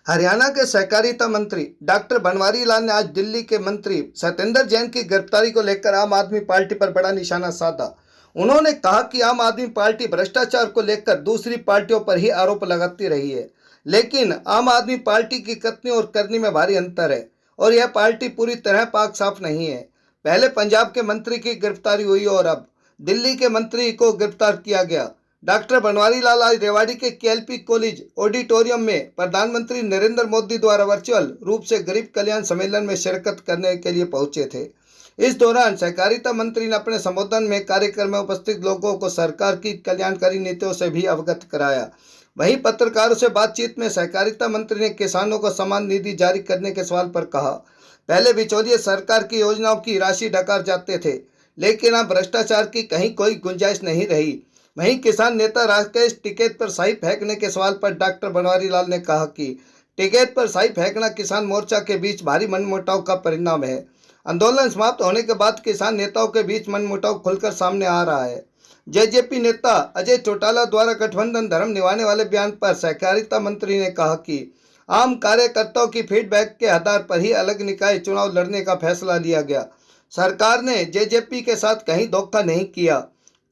हरियाणा के सहकारिता मंत्री डॉक्टर बनवारी लाल ने आज दिल्ली के मंत्री सत्येंद्र जैन की गिरफ्तारी को लेकर आम आदमी पार्टी पर बड़ा निशाना साधा। उन्होंने कहा कि आम आदमी पार्टी भ्रष्टाचार को लेकर दूसरी पार्टियों पर ही आरोप लगाती रही है, लेकिन आम आदमी पार्टी की कथनी और करनी में भारी अंतर है और यह पार्टी पूरी तरह पाक साफ नहीं है। पहले पंजाब के मंत्री की गिरफ्तारी हुई और अब दिल्ली के मंत्री को गिरफ्तार किया गया। डॉक्टर बनवारी लाल आज रेवाड़ी के केएलपी कॉलेज ऑडिटोरियम में प्रधानमंत्री नरेंद्र मोदी द्वारा वर्चुअल रूप से गरीब कल्याण सम्मेलन में शिरकत करने के लिए पहुंचे थे। इस दौरान सहकारिता मंत्री ने अपने संबोधन में कार्यक्रम में उपस्थित लोगों को सरकार की कल्याणकारी नीतियों से भी अवगत कराया। वहीं पत्रकारों से बातचीत में सहकारिता मंत्री ने किसानों को सम्मान निधि जारी करने के सवाल पर कहा, पहले बिचौलिए सरकार की योजनाओं की राशि डकार जाते थे, लेकिन अब भ्रष्टाचार की कहीं कोई गुंजाइश नहीं रही। वहीं किसान नेता राकेश टिकैत पर स्याही फेंकने के सवाल पर डॉक्टर बनवारी लाल ने कहा कि टिकैत पर स्याही फेंकना किसान मोर्चा के बीच भारी मनमुटाव का परिणाम है। आंदोलन समाप्त होने के बाद किसान नेताओं के बीच मनमुटाव खुलकर सामने आ रहा है। जेजेपी नेता अजय चौटाला द्वारा गठबंधन धर्म निभाने वाले बयान पर सहकारिता मंत्री ने कहा कि आम कार्यकर्ताओं की फीडबैक के आधार पर ही अलग निकाय चुनाव लड़ने का फैसला लिया गया। सरकार ने जेजेपी के साथ कहीं धोखा नहीं किया।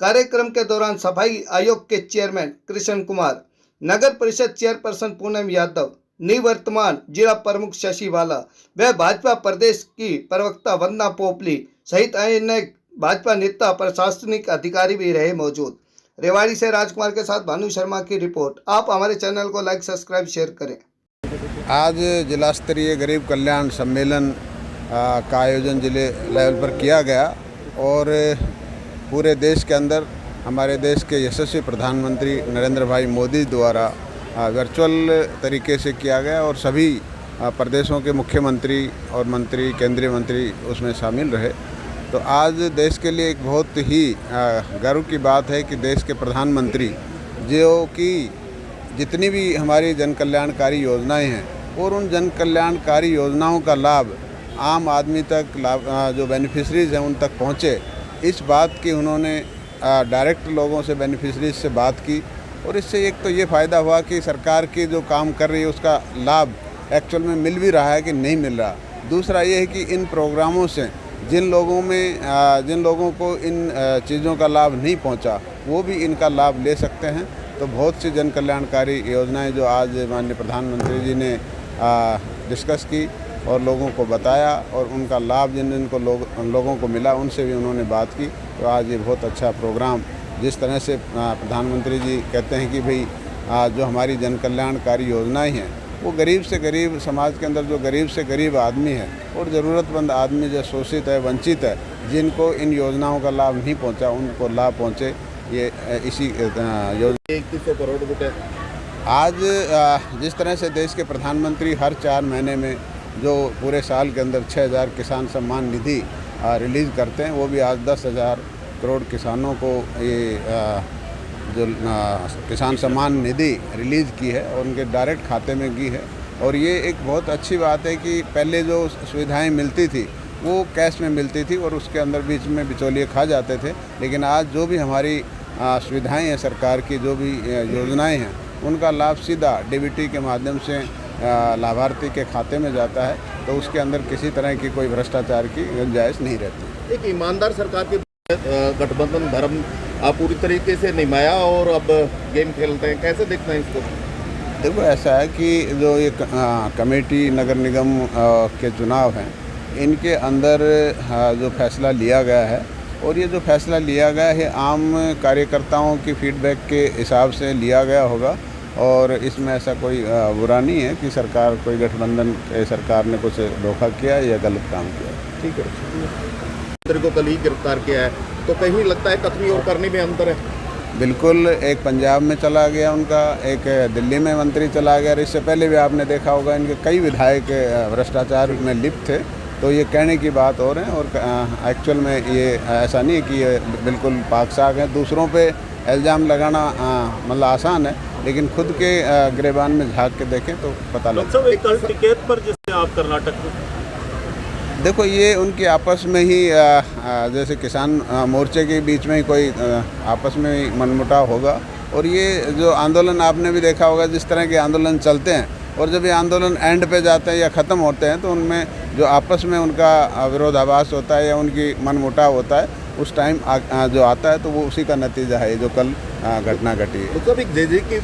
कार्यक्रम के दौरान सफाई आयोग के चेयरमैन कृष्ण कुमार, नगर परिषद चेयरपर्सन पूनम यादव, निवर्तमान जिला प्रमुख शशि वाला व भाजपा प्रदेश की प्रवक्ता वंदना पोपली सहित अनेक भाजपा नेता प्रशासनिक अधिकारी भी रहे मौजूद। रेवाड़ी से राजकुमार के साथ भानु शर्मा की रिपोर्ट। आप हमारे चैनल को लाइक, सब्सक्राइब, शेयर करें। आज जिला स्तरीय गरीब कल्याण सम्मेलन का आयोजन जिले लेवल पर किया गया और पूरे देश के अंदर हमारे देश के यशस्वी प्रधानमंत्री नरेंद्र भाई मोदी द्वारा वर्चुअल तरीके से किया गया और सभी प्रदेशों के मुख्यमंत्री और मंत्री, केंद्रीय मंत्री उसमें शामिल रहे। तो आज देश के लिए एक बहुत ही गर्व की बात है कि देश के प्रधानमंत्री जो कि जितनी भी हमारी जन कल्याणकारी योजनाएं हैं और उन जन कल्याणकारी योजनाओं का लाभ आम आदमी तक जो बेनिफिशरीज़ हैं उन तक पहुँचे, इस बात की उन्होंने डायरेक्ट लोगों से, बेनिफिशरीज से बात की और इससे एक तो ये फ़ायदा हुआ कि सरकार की जो काम कर रही है उसका लाभ एक्चुअल में मिल भी रहा है कि नहीं मिल रहा। दूसरा ये है कि इन प्रोग्रामों से जिन लोगों को इन चीज़ों का लाभ नहीं पहुंचा वो भी इनका लाभ ले सकते हैं। तो बहुत सी जन कल्याणकारी योजनाएं जो आज माननीय प्रधानमंत्री जी ने डिस्कस की और लोगों को बताया और उनका लाभ जिन लोगों को मिला उनसे भी उन्होंने बात की। तो आज ये बहुत अच्छा प्रोग्राम, जिस तरह से प्रधानमंत्री जी कहते हैं कि भाई जो हमारी जन कल्याणकारी योजनाएं हैं वो गरीब से गरीब समाज के अंदर जो गरीब से गरीब आदमी है और ज़रूरतमंद आदमी जो शोषित है, वंचित है, जिनको इन योजनाओं का लाभ नहीं पहुँचा उनको लाभ पहुँचे, ये इसी योजना 2100 करोड़ रुपये। आज जिस तरह से देश के प्रधानमंत्री हर 4 महीने में जो पूरे साल के अंदर 6000 किसान सम्मान निधि रिलीज़ करते हैं, वो भी आज 10,000 करोड़ किसानों को ये जो किसान सम्मान निधि रिलीज़ की है और उनके डायरेक्ट खाते में गई है। और ये एक बहुत अच्छी बात है कि पहले जो सुविधाएं मिलती थी वो कैश में मिलती थी और उसके अंदर बीच में बिचौलिए खा जाते थे, लेकिन आज जो भी हमारी सुविधाएं हैं, सरकार की जो भी योजनाएं हैं, उनका लाभ सीधा डीबीटी के माध्यम से लाभार्थी के खाते में जाता है। तो उसके अंदर किसी तरह की कोई भ्रष्टाचार की गुंजाइश नहीं रहती। एक ईमानदार सरकार के गठबंधन धर्म आप पूरी तरीके से निभाया और अब गेम खेलते हैं, कैसे देखते हैं इसको? देखो, ऐसा है कि जो ये कमेटी नगर निगम के चुनाव हैं, इनके अंदर जो फैसला लिया गया है और ये जो फैसला लिया गया है आम कार्यकर्ताओं की फीडबैक के हिसाब से लिया गया होगा और इसमें ऐसा कोई बुरा नहीं है कि सरकार कोई गठबंधन सरकार ने कुछ धोखा किया या गलत काम किया। ठीक है, मंत्री को कल ही गिरफ्तार किया है, तो कहीं लगता है कथनी और करने में अंतर है? बिल्कुल, एक पंजाब में चला गया उनका, एक दिल्ली में मंत्री चला गया। इससे पहले भी आपने देखा होगा इनके कई विधायक भ्रष्टाचार में लिप्त थे। तो ये कहने की बात और है और एक्चुअल में ये ऐसा नहीं है कि ये बिल्कुल पाक साफ है। दूसरों पे इल्ज़ाम लगाना मतलब आसान है, लेकिन खुद के गिरेबान में झांक के देखें तो पता लगता है। कल टिकैत पर जिससे आप कर्नाटक में, देखो, ये उनकी आपस में ही जैसे किसान मोर्चे के बीच में ही कोई आपस में ही मनमुटाव होगा और ये जो आंदोलन आपने भी देखा होगा, जिस तरह के आंदोलन चलते हैं और जब ये आंदोलन एंड पे जाते हैं या ख़त्म होते हैं तो उनमें जो आपस में उनका विरोधाभास होता है या उनकी मनमुटाव होता है उस टाइम जो आता है तो वो उसी का नतीजा है जो कल घटना घटी है। मतलब एक जे की